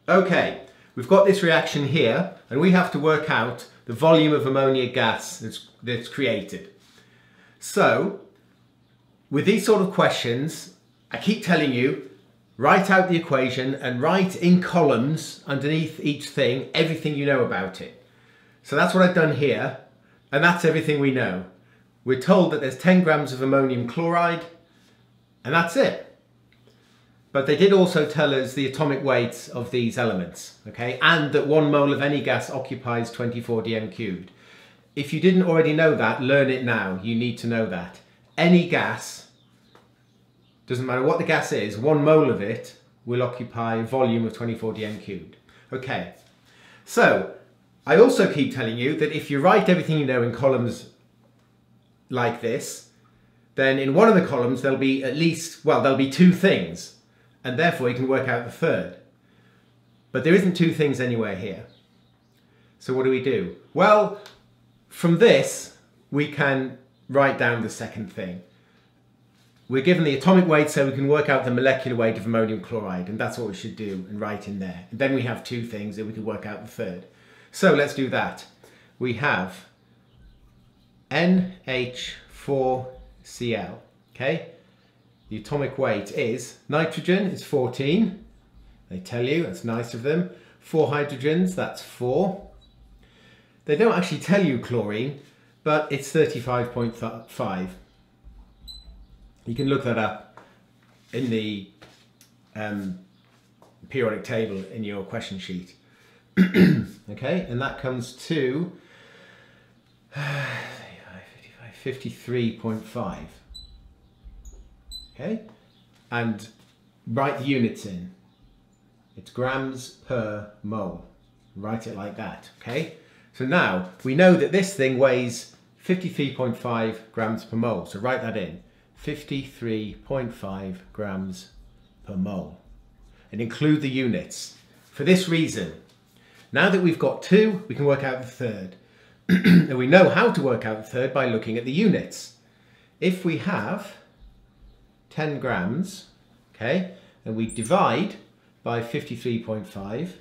Okay, we've got this reaction here and we have to work out the volume of ammonia gas that's created. So, with these sort of questions, I keep telling you, write out the equation and write in columns underneath each thing everything you know about it. So that's what I've done here, and that's everything we know. We're told that there's 10 grams of ammonium chloride, and that's it. But they did also tell us the atomic weights of these elements, okay? And that 1 mole of any gas occupies 24 dm cubed. If you didn't already know that, learn it now. You need to know that. Any gas, doesn't matter what the gas is, 1 mole of it will occupy a volume of 24 dm cubed. Okay, so I also keep telling you that if you write everything you know in columns like this, then in one of the columns there'll be at least, well, there'll be 2 things. And therefore you can work out the third. But there isn't 2 things anywhere here. So what do? Well, from this, we can write down the second thing. We're given the atomic weight, so we can work out the molecular weight of ammonium chloride, and that's what we should do and write in there. And then we have 2 things, and we can work out the third. So let's do that. We have NH4Cl, okay? The atomic weight is, nitrogen is 14, they tell you, that's nice of them. 4 hydrogens, that's 4. They don't actually tell you chlorine, but it's 35.5. You can look that up in the periodic table in your question sheet. Okay, and that comes to 53.5. Okay, and write the units in. It's grams per mole. Write it like that, okay? So now we know that this thing weighs 53.5 grams per mole. So write that in. 53.5 grams per mole. And include the units. For this reason, now that we've got 2, we can work out the third. And we know how to work out the third by looking at the units. If we have 10 grams, okay, and we divide by 53.5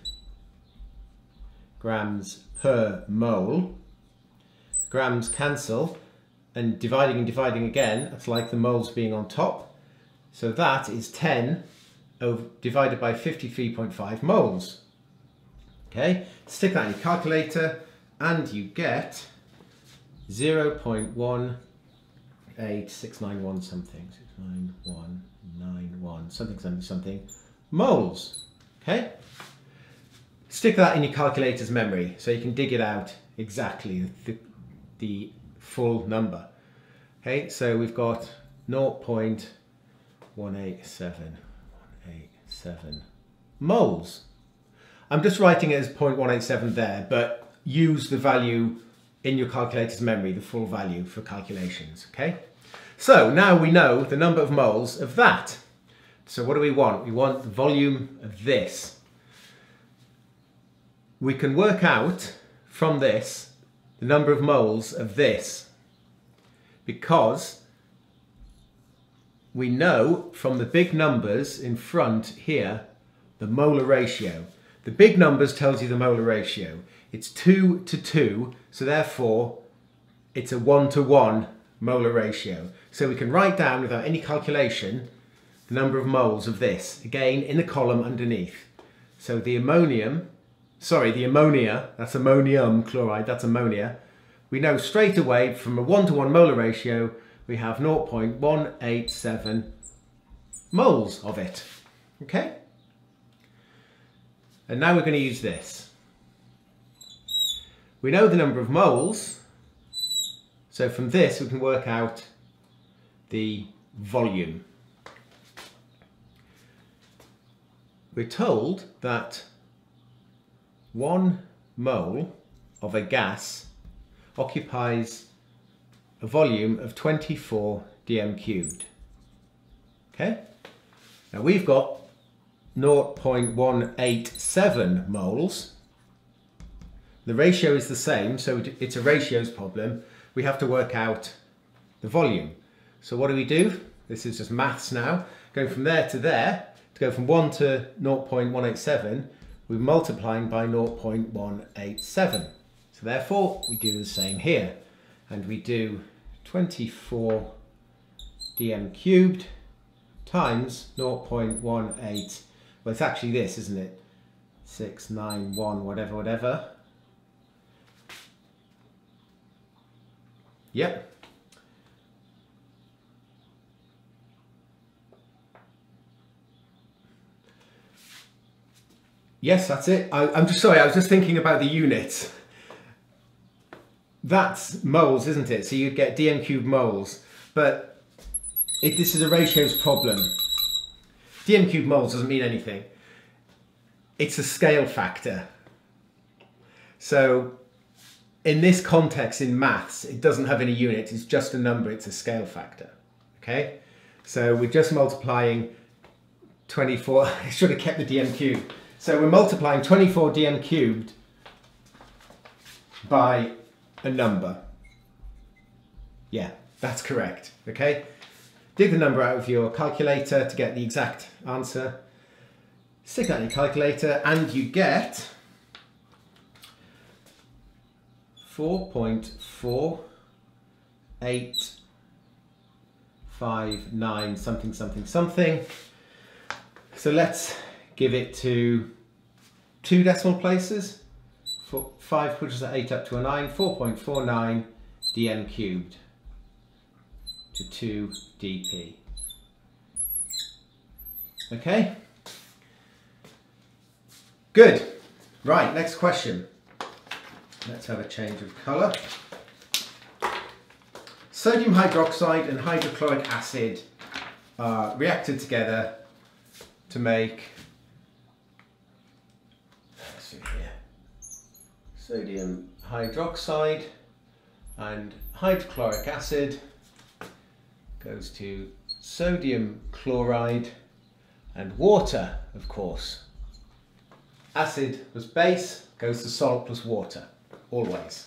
grams per mole, grams cancel, and dividing again, it's like the moles being on top. So that is 10 divided by 53.5 moles. Okay, stick that in your calculator and you get 0.18691 something, 69191 something moles. Okay, stick that in your calculator's memory so you can dig it out exactly, the full number. Okay, so we've got 0.187 moles. I'm just writing it as 0.187 there, but use the value in your calculator's memory, the full value for calculations, okay? So now we know the number of moles of that. So what do we want? We want the volume of this. We can work out from this the number of moles of this because we know from the big numbers in front here the molar ratio. The big numbers tells you the molar ratio. It's 2 to 2, so therefore it's a 1 to 1 molar ratio. So we can write down without any calculation the number of moles of this, again in the column underneath. So the ammonia, that's ammonium chloride, that's ammonia. We know straight away from a 1 to 1 molar ratio, we have 0.187 moles of it, okay? And now we're going to use this. We know the number of moles, so from this we can work out the volume. We're told that 1 mole of a gas occupies a volume of 24 dm cubed. Okay? Now we've got 0.187 moles. The ratio is the same, so it's a ratios problem. We have to work out the volume. So what do? This is just maths now. Going from there to there, to go from 1 to 0.187, we're multiplying by 0.187. So therefore we do the same here, and we do 24 dm cubed times 0.18, well it's actually this, isn't it? 691 whatever. Yep. Yes, that's it. I'm just sorry, I was just thinking about the units. That's moles, isn't it? So you'd get dm cubed moles, but this is a ratios problem. Dm cubed moles doesn't mean anything. It's a scale factor. So in this context in maths, it doesn't have any units, it's just a number, it's a scale factor. Okay? So we're just multiplying 24, I should have kept the dm cubed. So we're multiplying 24 dm cubed by a number. Yeah, that's correct. Okay? Dig the number out of your calculator to get the exact answer. Stick that in your calculator and you get 4.4859 something. So let's give it to 2 decimal places. 5 pushes at 8 up to a 9. 4.49 dm cubed to 2 dp. Okay? Good. Right, next question. Let's have a change of colour. Sodium hydroxide and hydrochloric acid are reacted together to make, let's see here, sodium hydroxide and hydrochloric acid goes to sodium chloride and water, of course. Acid plus base goes to salt plus water, always.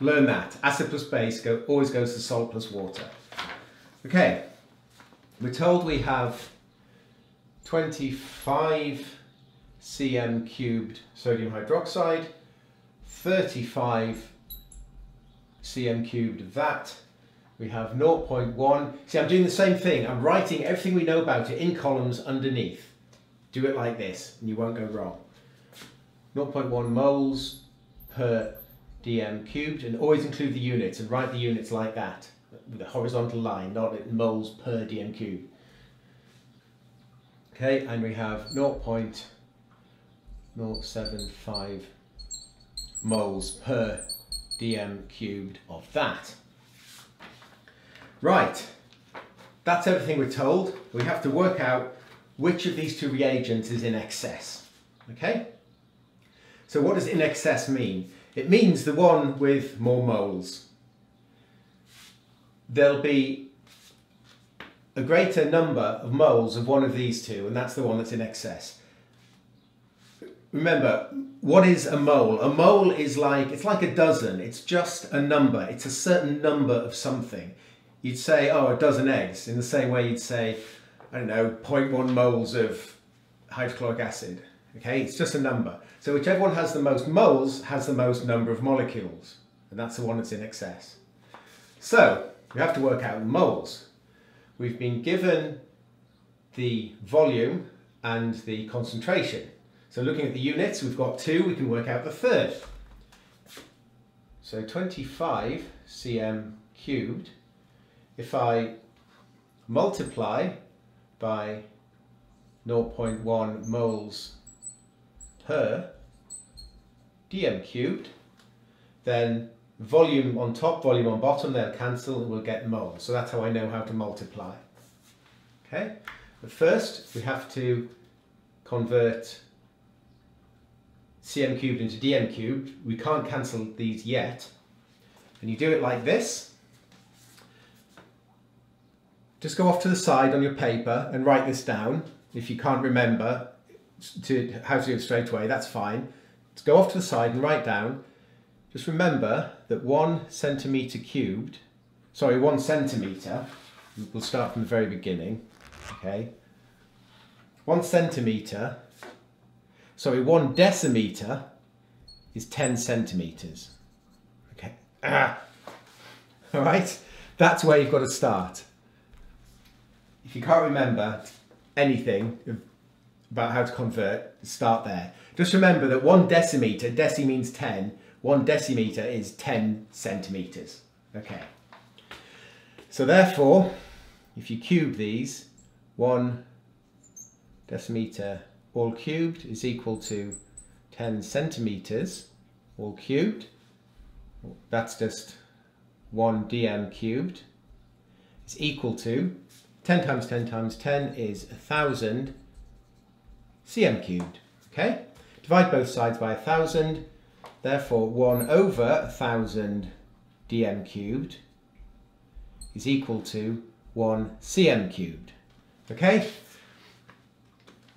Learn that. Acid plus base always goes to salt plus water. Okay, we're told we have 25 cm cubed sodium hydroxide, 35 cm cubed of that. We have 0.1. See, I'm doing the same thing. I'm writing everything we know about it in columns underneath. Do it like this and you won't go wrong. 0.1 moles per dm cubed, and always include the units and write the units like that, with a horizontal line, not in moles per dm cubed. Okay, and we have 0.075 moles per dm cubed of that. Right, that's everything we're told. We have to work out which of these two reagents is in excess. Okay? So what does in excess mean? It means the one with more moles. There'll be a greater number of moles of one of these two, and that's the one that's in excess. Remember, what is a mole? A mole is it's like a dozen. It's just a number. It's a certain number of something. You'd say, oh, a dozen eggs, in the same way you'd say, I don't know, 0.1 moles of hydrochloric acid. Okay, it's just a number. So whichever one has the most moles has the most number of molecules, and that's the one that's in excess. So we have to work out moles. We've been given the volume and the concentration. So looking at the units, we've got 2, we can work out the third. So 25 cm cubed, if I multiply by 0.1 moles per dm cubed, then volume on top, volume on bottom, they'll cancel and we'll get moles. So that's how I know how to multiply. Okay, but first we have to convert cm cubed into dm cubed. We can't cancel these yet. And you do it like this. Just go off to the side on your paper and write this down. If you can't remember how to do it straight away, that's fine. Just go off to the side and write down. Just remember that 1 centimetre cubed, sorry, 1 centimetre, we'll start from the very beginning, okay? 1 centimetre, sorry, 1 decimeter is 10 centimeters. Okay. All right. That's where you've got to start. If you can't remember anything about how to convert, start there. Just remember that 1 decimeter, deci means 10, 1 decimeter is 10 centimeters. Okay. So therefore, if you cube these, 1 decimeter all cubed is equal to 10 centimeters all cubed. That's just 1 dm cubed is equal to 10 times 10 times 10 is 1000 cm cubed. Okay, divide both sides by 1000, therefore 1 over 1000 dm cubed is equal to 1 cm cubed. Okay,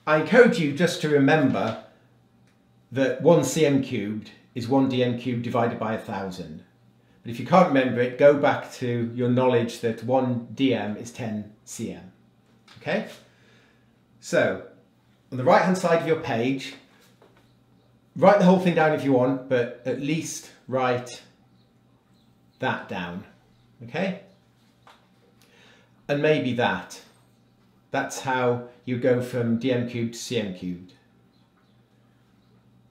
I encourage you just to remember that 1 cm cubed is 1 dm cubed divided by 1000. But if you can't remember it, go back to your knowledge that 1 dm is 10 cm. Okay? So, on the right hand side of your page, write the whole thing down if you want, but at least write that down. Okay? And maybe that. That's how you go from dm cubed to cm cubed.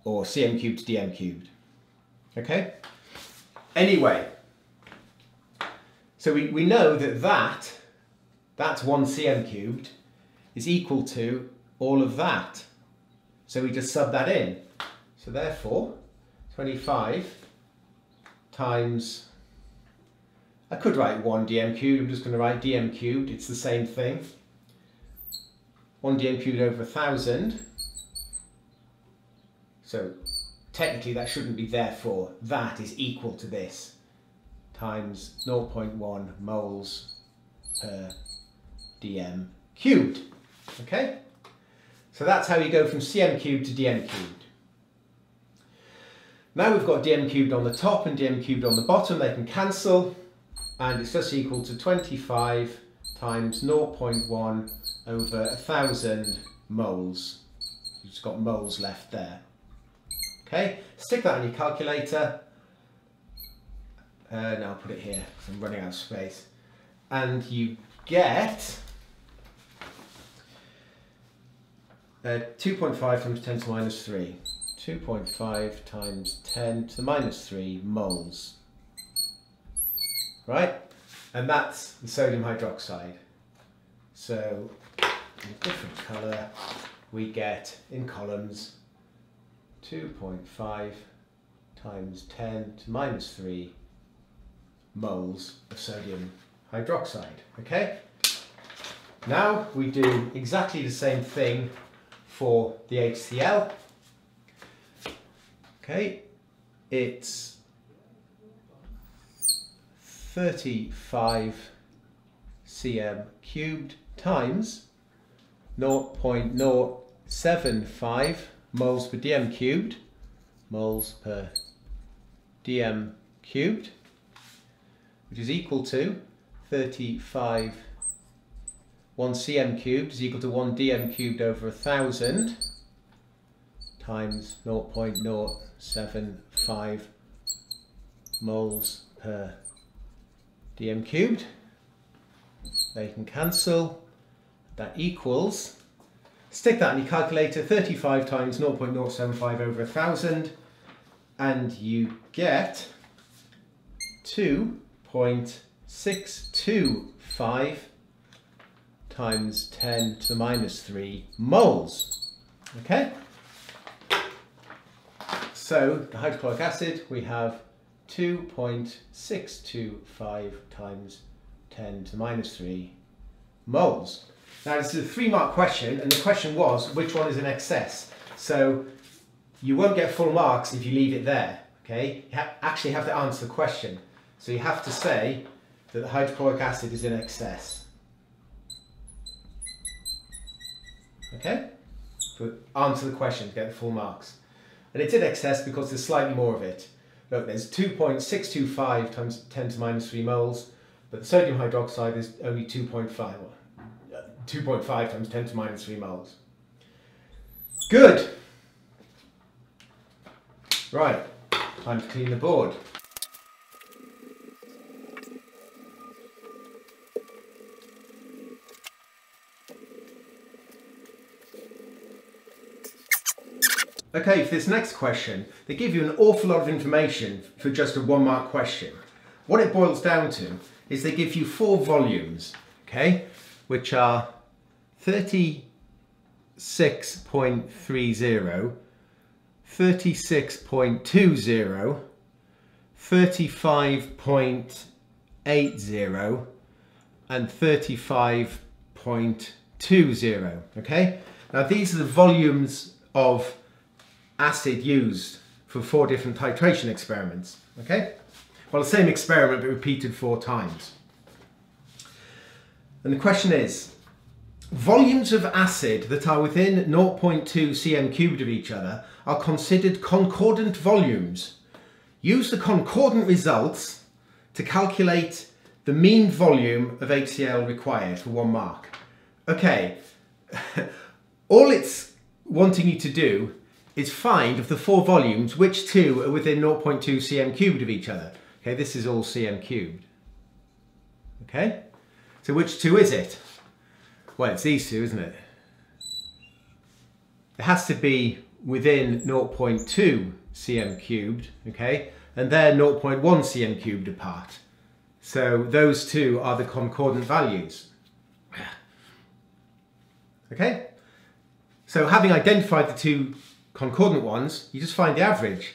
Or cm cubed to dm cubed. Okay? Anyway, so we know that that's 1 cm cubed is equal to all of that. So we just sub that in. So therefore, 25 times, I could write 1 dm cubed, I'm just going to write dm cubed, it's the same thing. 1 dm cubed over 1000. So technically that shouldn't be therefore, that is equal to this, times 0.1 moles per dm cubed. Okay? So that's how you go from cm cubed to dm cubed. Now we've got dm cubed on the top and dm cubed on the bottom, they can cancel, and it's just equal to 25 times 0.1 over 1000 moles. You've just got moles left there. Okay, stick that on your calculator. No, I'll put it here because I'm running out of space. And you get 2.5 times 10 to the minus 3. 2.5 times 10 to the minus 3 moles. Right? And that's the sodium hydroxide. So, in a different colour, we get, in columns, 2.5 times 10 to minus 3 moles of sodium hydroxide. Okay? Now we do exactly the same thing for the HCl. Okay, it's 35 cm cubed times 0.075 moles per dm cubed, moles per dm cubed, which is equal to 35, 1 cm cubed is equal to 1 dm cubed over 1000 times 0.075 moles per dm cubed. They can cancel. That equals, stick that in your calculator, 35 times 0.075 over 1000, and you get 2.625 times 10 to the minus 3 moles. Okay? So the hydrochloric acid, we have 2.625 times 10 to the minus 3 moles. Now this is a 3-mark question, and the question was, which one is in excess? So you won't get full marks if you leave it there, okay? You actually have to answer the question. So you have to say that the hydrochloric acid is in excess. Okay? So answer the question to get the full marks. And it's in excess because there's slightly more of it. Look, there's 2.625 times 10 to the minus 3 moles, but the sodium hydroxide is only 2.5 times 10 to the minus 3 moles. Good. Right, time to clean the board. Okay, for this next question, they give you an awful lot of information for just a 1 mark question. What it boils down to is they give you 4 volumes, okay, which are 36.30, 36.20, 35.80 and 35.20, okay? Now these are the volumes of acid used for 4 different titration experiments, okay? Well, the same experiment but repeated 4 times. And the question is, volumes of acid that are within 0.2 cm cubed of each other are considered concordant volumes. Use the concordant results to calculate the mean volume of HCl required for 1 mark. Okay, all it's wanting you to do is find of the 4 volumes which 2 are within 0.2 cm cubed of each other. Okay, this is all cm cubed. Okay, so which 2 is it? Well, it's these 2, isn't it? It has to be within 0.2 cm cubed, okay, and they're 0.1 cm cubed apart. So those 2 are the concordant values. Okay, so having identified the 2 concordant ones, you just find the average,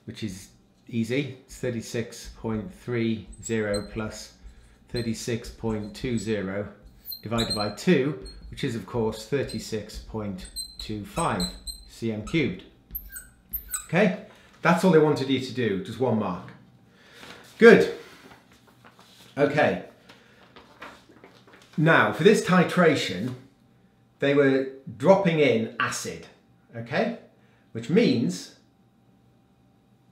which is easy. It's 36.30 plus 36.20 divided by 2, which is of course 36.25 cm cubed. Okay, that's all they wanted you to do, just 1 mark. Good. Okay, now for this titration they were dropping in acid, okay, which means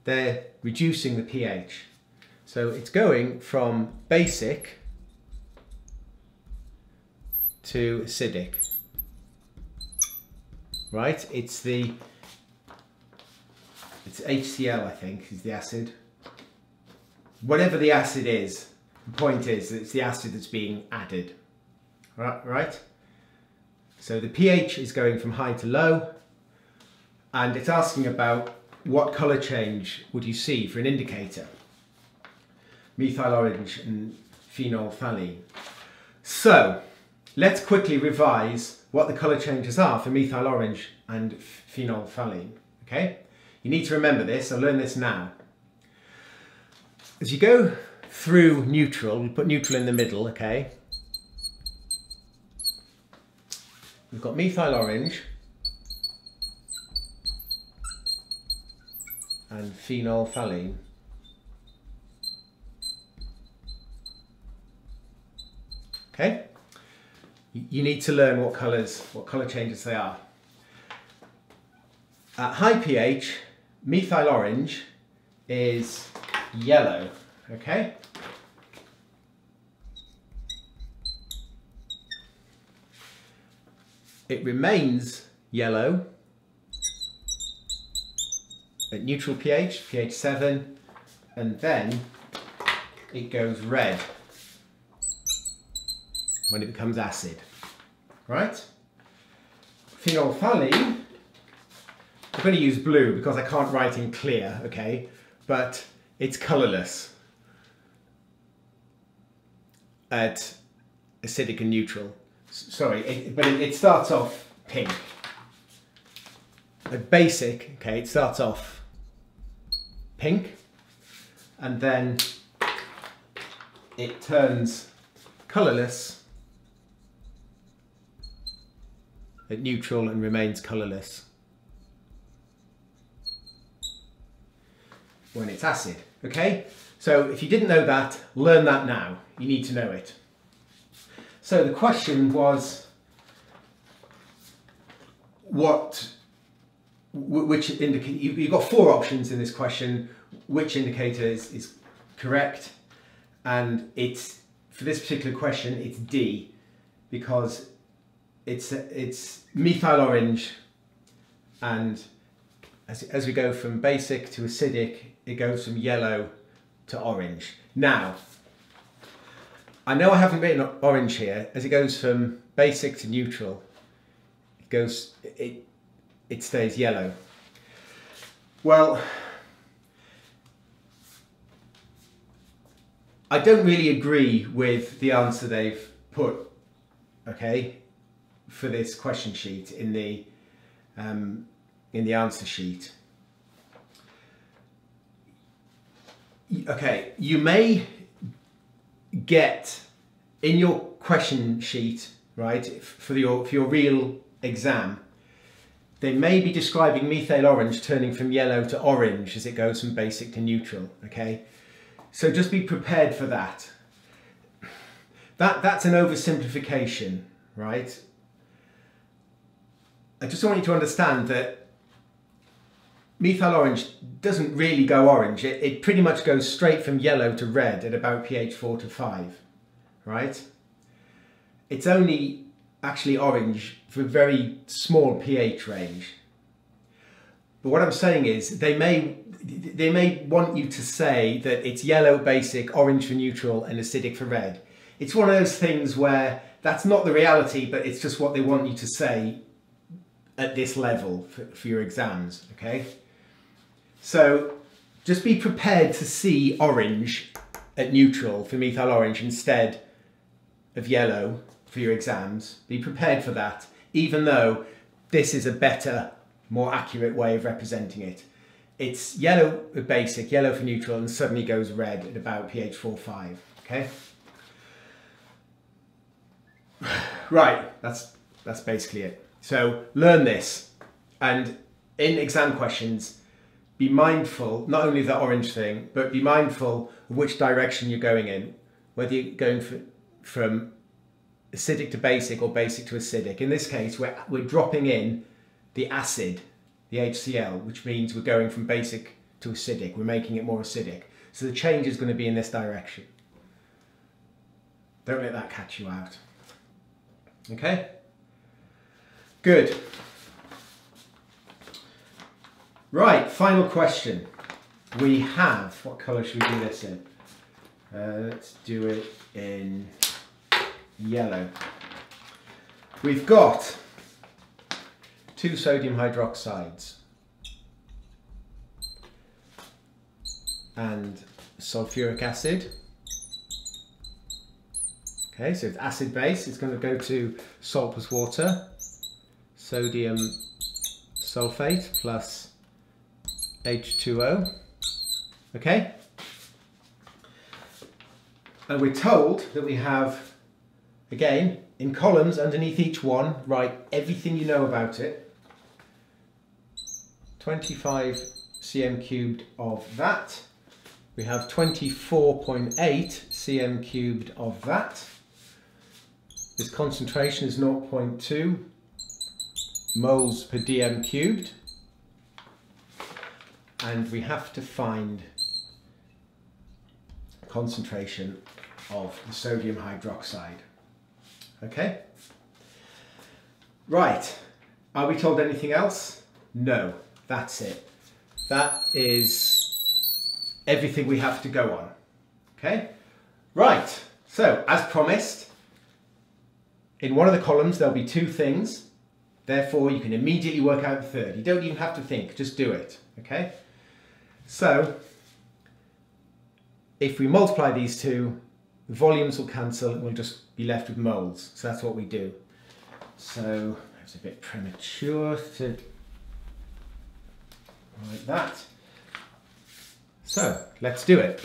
they're reducing the pH. So it's going from basic to acidic, right? It's HCl, I think, is the acid. Whatever the acid is, the point is that it's the acid that's being added, right? So the pH is going from high to low, and it's asking about what colour change would you see for an indicator. Methyl orange and phenolphthalein. So let's quickly revise what the colour changes are for methyl orange and phenolphthalein. Okay, you need to remember this, so learn this now. As you go through neutral, we put neutral in the middle, okay? We've got methyl orange and phenolphthalein. Okay? You need to learn what colour changes they are. At high pH, methyl orange is yellow, okay? It remains yellow at neutral pH, pH 7, and then it goes red when it becomes acid, right? Phenolphthalein, I'm going to use blue because I can't write in clear, okay? But it's colourless at acidic and neutral. Sorry, but it starts off pink. At basic, okay, it starts off pink, and then it turns colourless at neutral and remains colourless when it's acid, okay? So if you didn't know that, learn that now. You need to know it. So the question was, which indicator, you've got 4 options in this question, which indicator is correct, and it's, for this particular question, it's D, because it's methyl orange and as we go from basic to acidic, it goes from yellow to orange. Now, I know I haven't written orange here. As it goes from basic to neutral, it stays yellow. Well, I don't really agree with the answer they've put, okay, for this question sheet in the answer sheet. Okay, you may get in your question sheet, right, for your real exam, they may be describing methyl orange turning from yellow to orange as it goes from basic to neutral, okay? So just be prepared for that. That's an oversimplification, right? I just want you to understand that methyl orange doesn't really go orange. It pretty much goes straight from yellow to red at about pH 4 to 5, right? It's only actually orange for a very small pH range. But what I'm saying is they may want you to say that it's yellow basic, orange for neutral, and acidic for red. It's one of those things where that's not the reality, but it's just what they want you to say at this level for your exams, okay? So just be prepared to see orange at neutral for methyl orange instead of yellow for your exams. Be prepared for that, even though this is a better, more accurate way of representing it. It's yellow for basic, yellow for neutral, and suddenly goes red at about pH 4-5, okay? Right, that's basically it. So learn this, and in exam questions, be mindful, not only of the orange thing, but be mindful of which direction you're going in, whether you're going from acidic to basic or basic to acidic. In this case, we're dropping in the acid, the HCl, which means we're going from basic to acidic. We're making it more acidic. So the change is going to be in this direction. Don't let that catch you out. Okay? Good. Right, final question. We have, what colour should we do this in? Let's do it in yellow. We've got 2 sodium hydroxides and sulfuric acid. Okay, so it's acid base. It's going to go to salt plus water, sodium sulfate plus H2O. Okay? And we're told that we have, again, in columns underneath each one, write everything you know about it. 25 cm cubed of that. We have 24.8 cm cubed of that. This concentration is 0.2 moles per dm cubed. And we have to find concentration of the sodium hydroxide. Okay? Right. Are we told anything else? No. That's it. That is everything we have to go on. Okay? Right. So, as promised, in one of the columns there'll be 2 things. Therefore, you can immediately work out the third. You don't even have to think. Just do it. Okay? So, if we multiply these 2, the volumes will cancel and we'll just be left with moles. So that's what we do. So, it's a bit premature to write that. So, let's do it.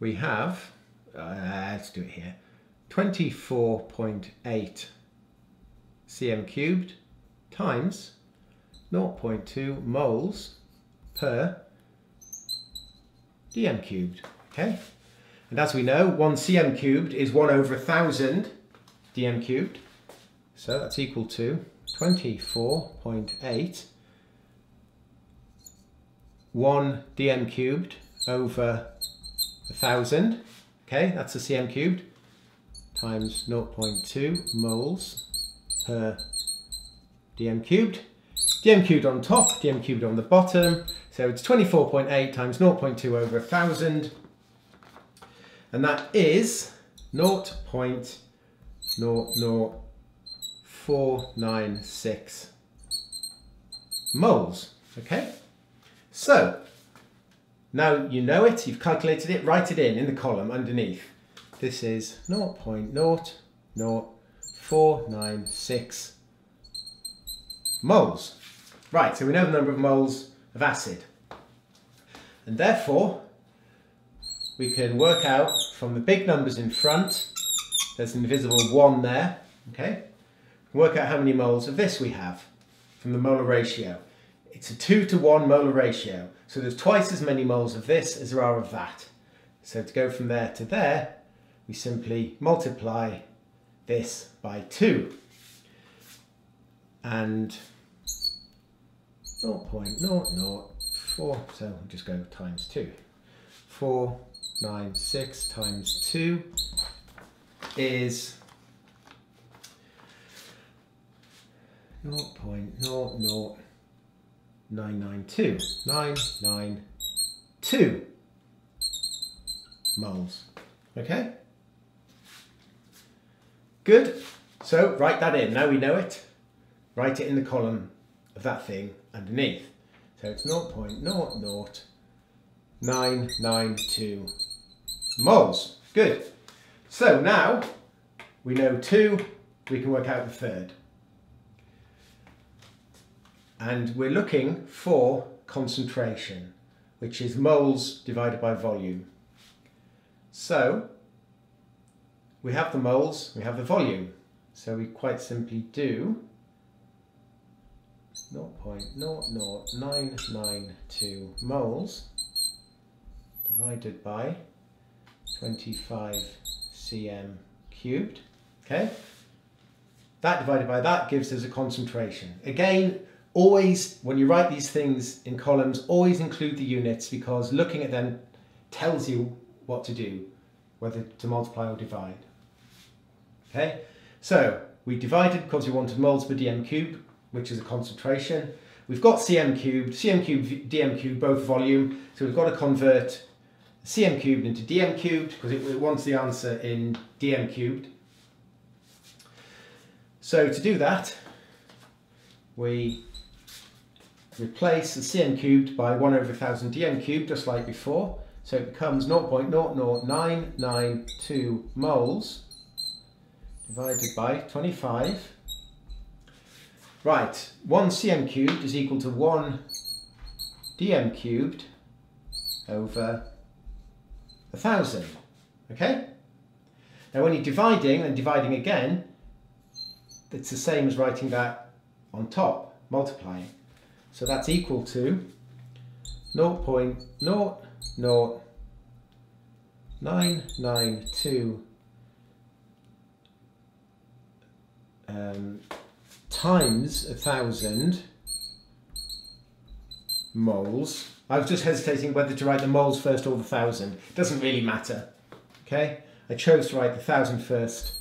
We have, let's do it here, 24.8 cm cubed times 0.2 moles per dm cubed, okay? And as we know, 1 cm cubed is 1 over 1,000 dm cubed, so that's equal to 24.8 1 dm cubed over 1,000, okay, that's a cm cubed, times 0.2 moles per dm cubed. dm cubed on top, dm cubed on the bottom. So it's 24.8 times 0.2 over 1,000. And that is 0.00496 moles. Okay? So, now you know it, you've calculated it, write it in the column underneath. This is 0.00496 moles. Right, so we know the number of moles of acid. And therefore, we can work out from the big numbers in front, there's an invisible 1 there, okay? Work out how many moles of this we have from the molar ratio. It's a 2-to-1 molar ratio, so there's twice as many moles of this as there are of that. So to go from there to there, we simply multiply this by 2. And 0.004, so we'll just go times 2. 496 times 2 is 0.00992. 992 moles. Okay? Good. So write that in. Now we know it. Write it in the column of that thing underneath. So it's 0.00992 moles. Good. So now we know 2, we can work out the third. And we're looking for concentration, which is moles divided by volume. So we have the moles, we have the volume. So we quite simply do 0.00992 moles divided by 25 cm cubed. Okay? That divided by that gives us a concentration. Again, always, when you write these things in columns, always include the units, because looking at them tells you what to do, whether to multiply or divide. Okay, so we divided because we wanted moles per dm cubed, which is a concentration. We've got cm cubed, dm cubed, both volume, so we've got to convert cm cubed into dm cubed because it wants the answer in dm cubed. So to do that, we replace the cm cubed by 1 over 1,000 dm cubed, just like before. So it becomes 0.00992 moles divided by 25. Right, 1 cm cubed is equal to 1 dm cubed over 1,000. Okay? Now when you're dividing and dividing again, it's the same as writing that on top, multiplying. So that's equal to 0.00992 times 1,000 moles. I was just hesitating whether to write the moles first or the 1,000. It doesn't really matter. Okay, I chose to write the 1,000 first.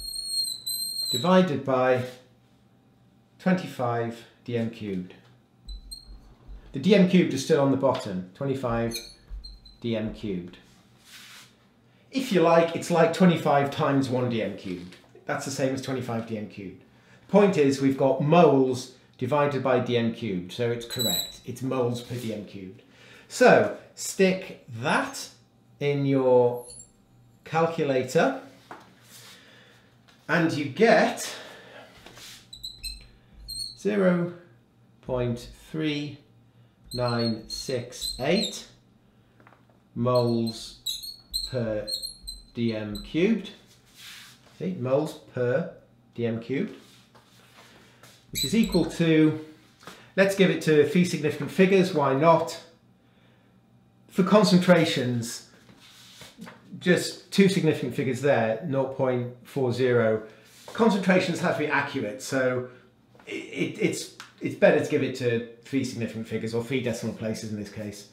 Divided by 25 dm cubed. The dm cubed is still on the bottom, 25 dm cubed. If you like, it's like 25 times 1 dm cubed. That's the same as 25 dm cubed. Point is, we've got moles divided by dm cubed, so it's correct. It's moles per dm cubed. So stick that in your calculator and you get 0.3968 moles per dm cubed. See, moles per dm cubed, which is equal to, let's give it to 3 significant figures, why not? For concentrations, just 2 significant figures there, 0.40. Concentrations have to be accurate, so it's better to give it to 3 significant figures, or 3 decimal places in this case.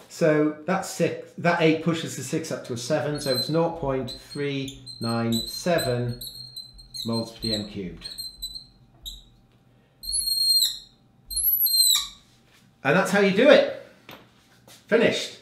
So that's 6, that 8 pushes the 6 up to a 7, so it's 0.397 moles per dm cubed. And that's how you do it. Finished.